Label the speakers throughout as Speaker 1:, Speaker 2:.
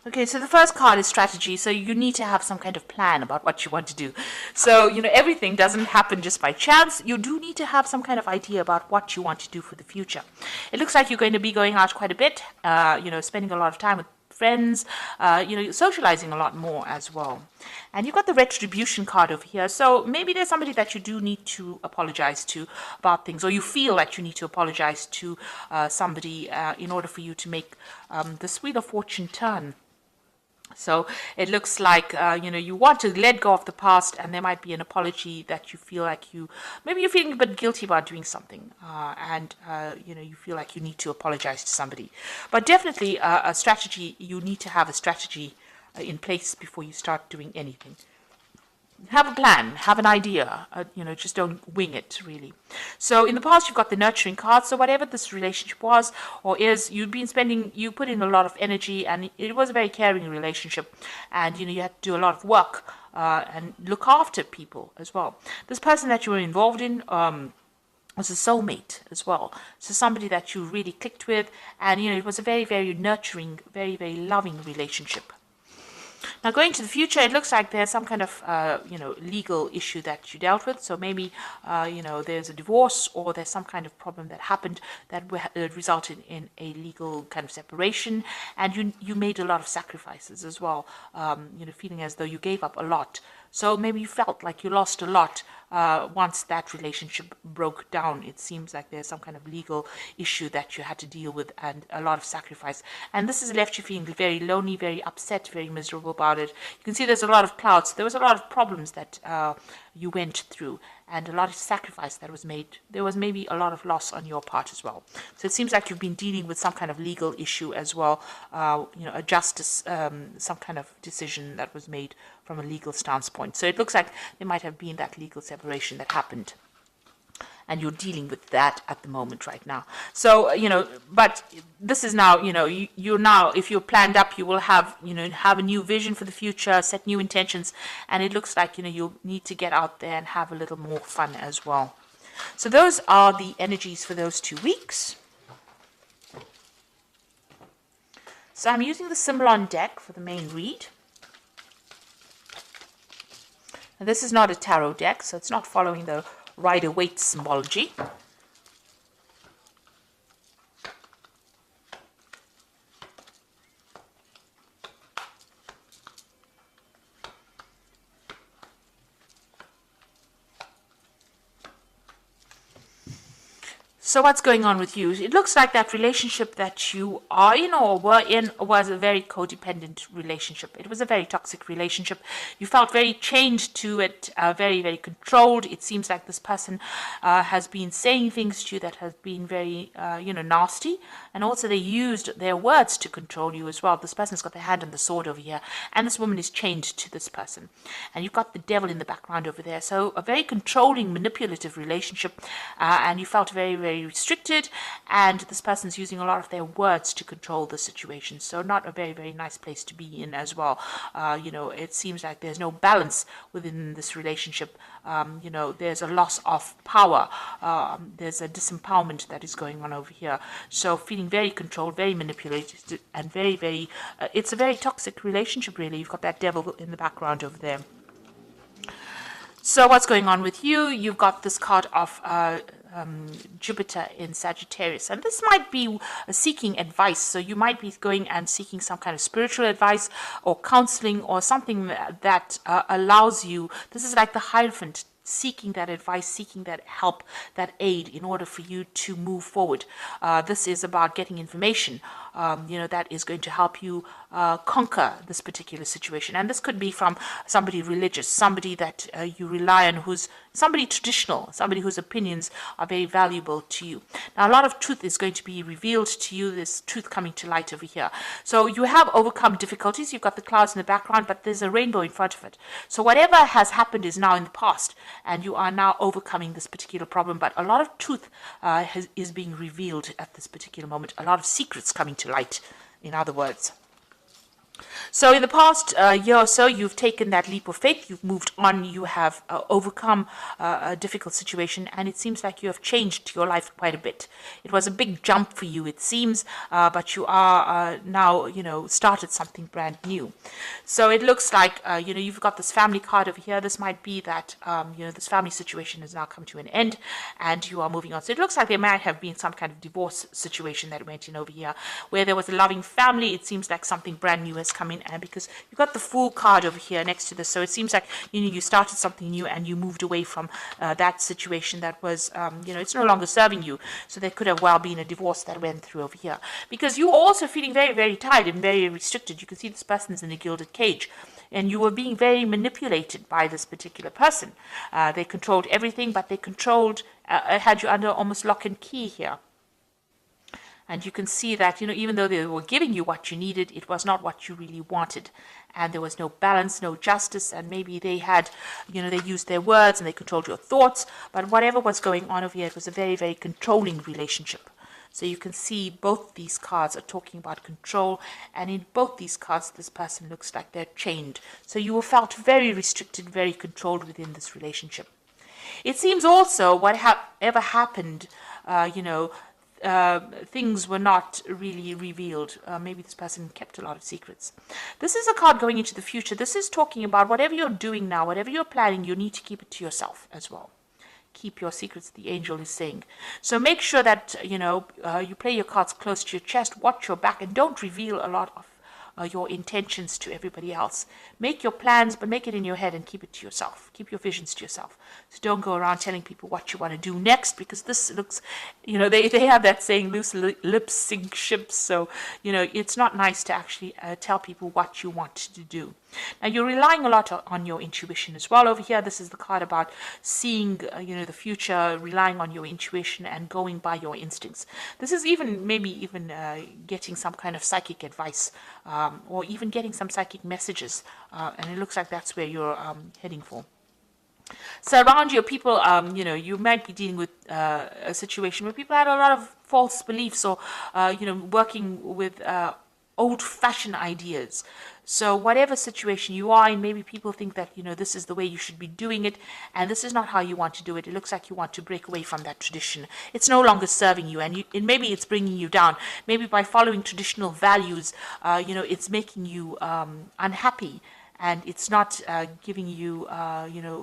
Speaker 1: Okay, so the first card is strategy. So you need to have some kind of plan about what you want to do. So, everything doesn't happen just by chance. You do need to have some kind of idea about what you want to do for the future. It looks like you're going to be going out quite a bit, spending a lot of time with friends, socializing a lot more as well. And you've got the retribution card over here. So maybe there's somebody that you do need to apologize to about things, or you feel like you need to apologize to somebody in order for you to make this Wheel of Fortune turn. So it looks like, you want to let go of the past, and there might be an apology that you feel like maybe you're feeling a bit guilty about doing something, and you feel like you need to apologize to somebody. But definitely a strategy, you need to have a strategy in place before you start doing anything. Have a plan, have an idea, just don't wing it, really. So in the past, you've got the nurturing card. So whatever this relationship was or is, you put in a lot of energy, and it was a very caring relationship. And, you had to do a lot of work and look after people as well. This person that you were involved in was a soulmate as well. So somebody that you really clicked with. And, it was a very, very nurturing, very, very loving relationship. Now, going to the future, it looks like there's some kind of, legal issue that you dealt with. So maybe, there's a divorce, or there's some kind of problem that happened that resulted in a legal kind of separation. And you made a lot of sacrifices as well, feeling as though you gave up a lot. So maybe you felt like you lost a lot once that relationship broke down. It seems like there's some kind of legal issue that you had to deal with, and a lot of sacrifice. And this has left you feeling very lonely, very upset, very miserable about it. You can see there's a lot of clouds. There was a lot of problems that you went through, and a lot of sacrifice that was made. There was maybe a lot of loss on your part as well. So it seems like you've been dealing with some kind of legal issue as well, a justice, some kind of decision that was made from a legal stance point. So it looks like there might have been that legal separation that happened, and you're dealing with that at the moment right now. So, but this is now, you're now, if you're planned up, you will have, have a new vision for the future, set new intentions, and it looks like, you'll need to get out there and have a little more fun as well. So those are the energies for those 2 weeks. So I'm using the Symbolon deck for the main read. Now, this is not a tarot deck, so it's not following the Rider-Waite symbology. So what's going on with you? It looks like that relationship that you are in or were in was a very codependent relationship. It was a very toxic relationship. You felt very chained to it, very, very controlled. It seems like this person has been saying things to you that have been very, nasty. And also they used their words to control you as well. This person's got their hand on the sword over here. And this woman is chained to this person. And you've got the devil in the background over there. So a very controlling, manipulative relationship. And you felt very, very restricted, and this person's using a lot of their words to control the situation. So not a very, very nice place to be in as well. It seems like there's no balance within this relationship. There's a loss of power. There's a disempowerment that is going on over here. So feeling very controlled, very manipulated, and very, very, it's a very toxic relationship, really. You've got that devil in the background over there. So what's going on with you? You've got this card of Jupiter in Sagittarius, and this might be seeking advice. So you might be going and seeking some kind of spiritual advice or counseling or something that allows you. This is like the Hierophant, seeking that advice, seeking that help, that aid in order for you to move forward. This is about getting information, that is going to help you conquer this particular situation. And this could be from somebody religious, somebody that you rely on, who's somebody traditional, somebody whose opinions are very valuable to you. Now, a lot of truth is going to be revealed to you, this truth coming to light over here. So you have overcome difficulties. You've got the clouds in the background, but there's a rainbow in front of it. So whatever has happened is now in the past, and you are now overcoming this particular problem. But a lot of truth is being revealed at this particular moment. A lot of secrets coming to light, in other words. So in the past year or so, you've taken that leap of faith, you've moved on, you have overcome a difficult situation, and it seems like you have changed your life quite a bit. It was a big jump for you, it seems, but you are now, started something brand new. So it looks like, you've got this family card over here. This might be that, this family situation has now come to an end and you are moving on. So it looks like there might have been some kind of divorce situation that went in over here where there was a loving family. It seems like something brand new has come in, and because you've got the Fool card over here next to this, so it seems like you started something new and you moved away from that situation that was it's no longer serving you. So there could have well been a divorce that went through over here, because you were also feeling very, very tied and very restricted. You can see this person is in a gilded cage, and you were being very manipulated by this particular person. They controlled everything, but they controlled had you under almost lock and key here. And you can see that, even though they were giving you what you needed, it was not what you really wanted. And there was no balance, no justice, and maybe they had, they used their words and they controlled your thoughts. But whatever was going on over here, it was a very, very controlling relationship. So you can see both these cards are talking about control, and in both these cards, this person looks like they're chained. So you felt very restricted, very controlled within this relationship. It seems also whatever happened, things were not really revealed. Maybe this person kept a lot of secrets. This is a card going into the future. This is talking about whatever you're doing now, whatever you're planning, you need to keep it to yourself as well. Keep your secrets, the angel is saying. So make sure that, you play your cards close to your chest, watch your back, and don't reveal a lot of your intentions to everybody else. Make your plans, but make it in your head and keep it to yourself. Keep your visions to yourself. So don't go around telling people what you want to do next, because this looks, they have that saying, loose lips sink ships. So, it's not nice to actually tell people what you want to do. Now, you're relying a lot on your intuition as well. Over here, this is the card about seeing, the future, relying on your intuition and going by your instincts. This is maybe even getting some kind of psychic advice, or even getting some psychic messages. And it looks like that's where you're heading for. So around you, people, you might be dealing with a situation where people had a lot of false beliefs, or, working with old-fashioned ideas. So whatever situation you are in, maybe people think that, this is the way you should be doing it, and this is not how you want to do it. It looks like you want to break away from that tradition. It's no longer serving you, and maybe it's bringing you down. Maybe by following traditional values, it's making you unhappy, and it's not giving you,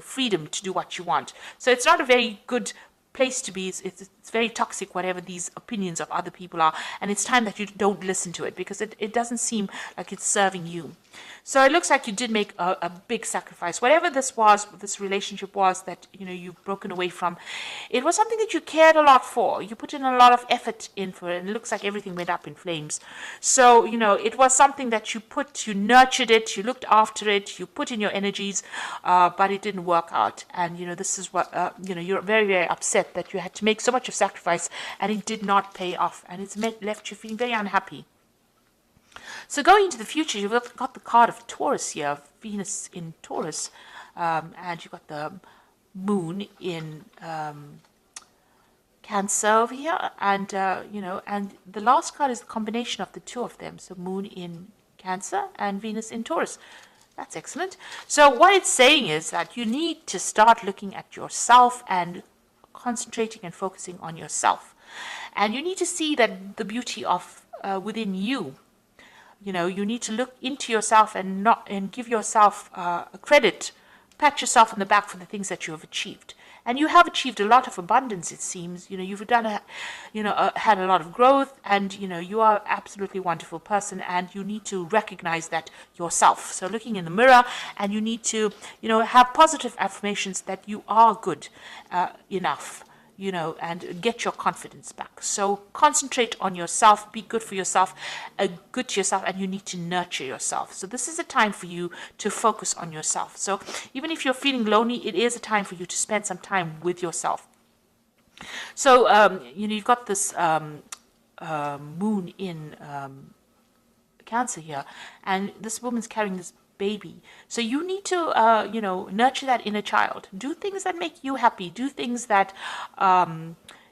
Speaker 1: freedom to do what you want. So it's not a very good place to be. It's very toxic, whatever these opinions of other people are, and it's time that you don't listen to it, because it doesn't seem like it's serving you. So it looks like you did make a big sacrifice. Whatever this relationship was that you've broken away from, it was something that you cared a lot for. You put in a lot of effort in for it, and it looks like everything went up in flames. So it was something that you nurtured it, you looked after it, you put in your energies, but it didn't work out. And this is what you're very, very upset that you had to make so much of sacrifice and it did not pay off, and it's left you feeling very unhappy. So going into the future, you've got the card of Taurus here, Venus in Taurus, and you've got the moon in Cancer over here, and and the last card is the combination of the two of them, so moon in Cancer and Venus in Taurus. That's excellent. So what it's saying is that you need to start looking at yourself and concentrating and focusing on yourself, and you need to see that the beauty of within you. You need to look into yourself and give yourself a credit, pat yourself on the back for the things that you have achieved. And you have achieved a lot of abundance, it seems. You've done had a lot of growth, and you are an absolutely wonderful person, and you need to recognize that yourself. So looking in the mirror, and you need to have positive affirmations that you are good enough. And get your confidence back. So concentrate on yourself, be good for yourself, good to yourself, and you need to nurture yourself. So this is a time for you to focus on yourself. So even if you're feeling lonely, it is a time for you to spend some time with yourself. So, you've got this moon in Cancer here, and this woman's carrying this baby. So you need to, nurture that inner child. Do things that make you happy. Do things that,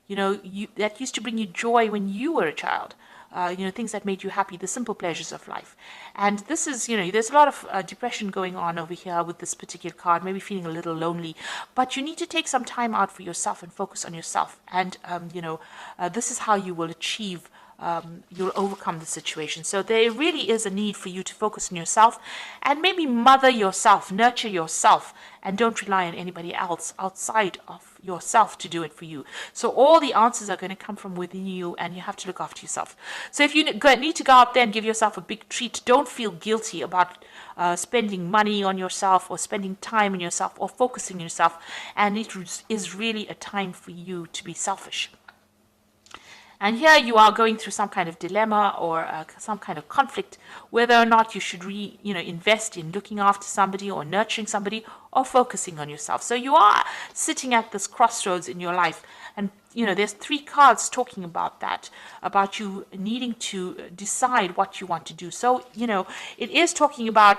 Speaker 1: that used to bring you joy when you were a child. Things that made you happy, the simple pleasures of life. And this is, there's a lot of depression going on over here with this particular card, maybe feeling a little lonely, but you need to take some time out for yourself and focus on yourself. And, this is how you will achieve you'll overcome the situation. So there really is a need for you to focus on yourself and maybe mother yourself, nurture yourself, and don't rely on anybody else outside of yourself to do it for you. So all the answers are going to come from within you, and you have to look after yourself. So if you need to go out there and give yourself a big treat, don't feel guilty about spending money on yourself or spending time on yourself or focusing on yourself. And it is really a time for you to be selfish. And here you are going through some kind of dilemma or some kind of conflict, whether or not you should invest in looking after somebody or nurturing somebody or focusing on yourself. So you are sitting at this crossroads in your life. And, there's 3 cards talking about that, about you needing to decide what you want to do. So, it is talking about,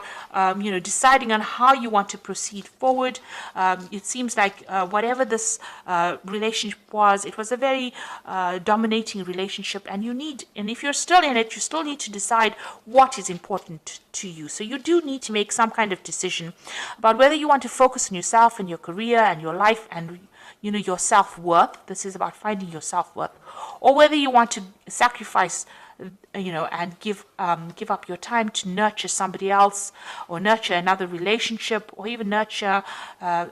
Speaker 1: deciding on how you want to proceed forward. It seems like whatever this relationship was, it was a very dominating relationship. And if you're still in it, you still need to decide what is important to you. So you do need to make some kind of decision about whether you want to focus on yourself and your career and your life and your self-worth. This is about finding your self-worth, or whether you want to sacrifice, and give up your time to nurture somebody else, or nurture another relationship, or even nurture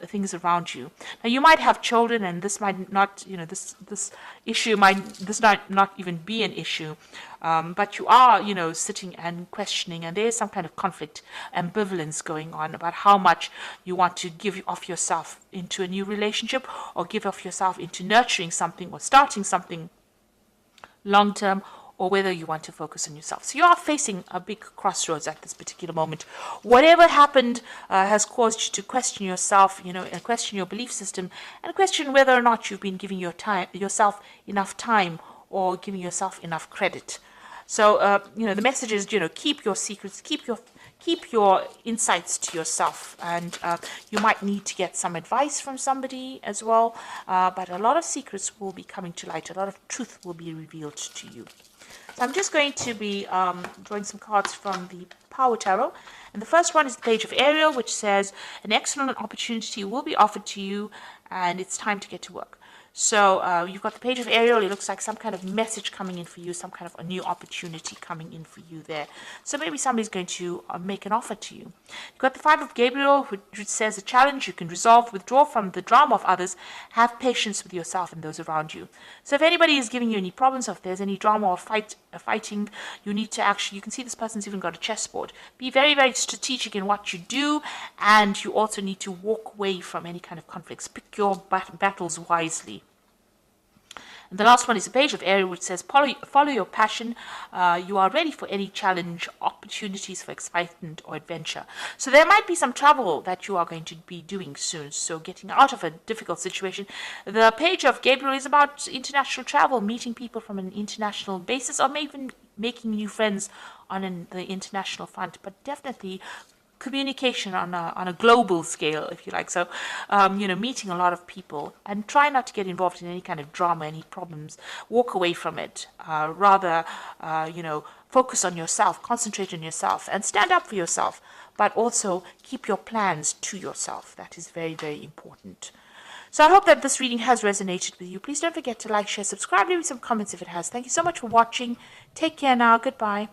Speaker 1: things around you. Now, you might have children, and this might not, this issue might not even be an issue, but you are, sitting and questioning, and there is some kind of conflict, ambivalence going on about how much you want to give off yourself into a new relationship, or give off yourself into nurturing something or starting something long term, or whether you want to focus on yourself. So you are facing a big crossroads at this particular moment. Whatever happened has caused you to question yourself, and question your belief system, and question whether or not you've been giving yourself enough time or giving yourself enough credit. So, the message is, keep your secrets, keep your insights to yourself, and you might need to get some advice from somebody as well, but a lot of secrets will be coming to light, a lot of truth will be revealed to you. So I'm just going to be drawing some cards from the Power Tarot, and the first one is the Page of Ariel, which says, an excellent opportunity will be offered to you, and it's time to get to work. So you've got the Page of Ariel. It looks like some kind of message coming in for you, some kind of a new opportunity coming in for you there. So maybe somebody's going to make an offer to you. You've got the Five of Gabriel, which says a challenge you can resolve, withdraw from the drama of others, have patience with yourself and those around you. So if anybody is giving you any problems, or if there's any drama or fighting, you need to you can see this person's even got a chessboard. Be very, very strategic in what you do, and you also need to walk away from any kind of conflicts. Pick your battles wisely. And the last one is the Page of Ariel, which says, follow your passion. You are ready for any challenge, opportunities for excitement or adventure. So there might be some travel that you are going to be doing soon. So getting out of a difficult situation. The Page of Gabriel is about international travel, meeting people from an international basis, or maybe making new friends on the international front. But definitely communication on a global scale, if you like. So, meeting a lot of people, and try not to get involved in any kind of drama, any problems. Walk away from it. Rather, focus on yourself, concentrate on yourself, and stand up for yourself. But also keep your plans to yourself. That is very, very important. So I hope that this reading has resonated with you. Please don't forget to like, share, subscribe, leave me some comments if it has. Thank you so much for watching. Take care now. Goodbye.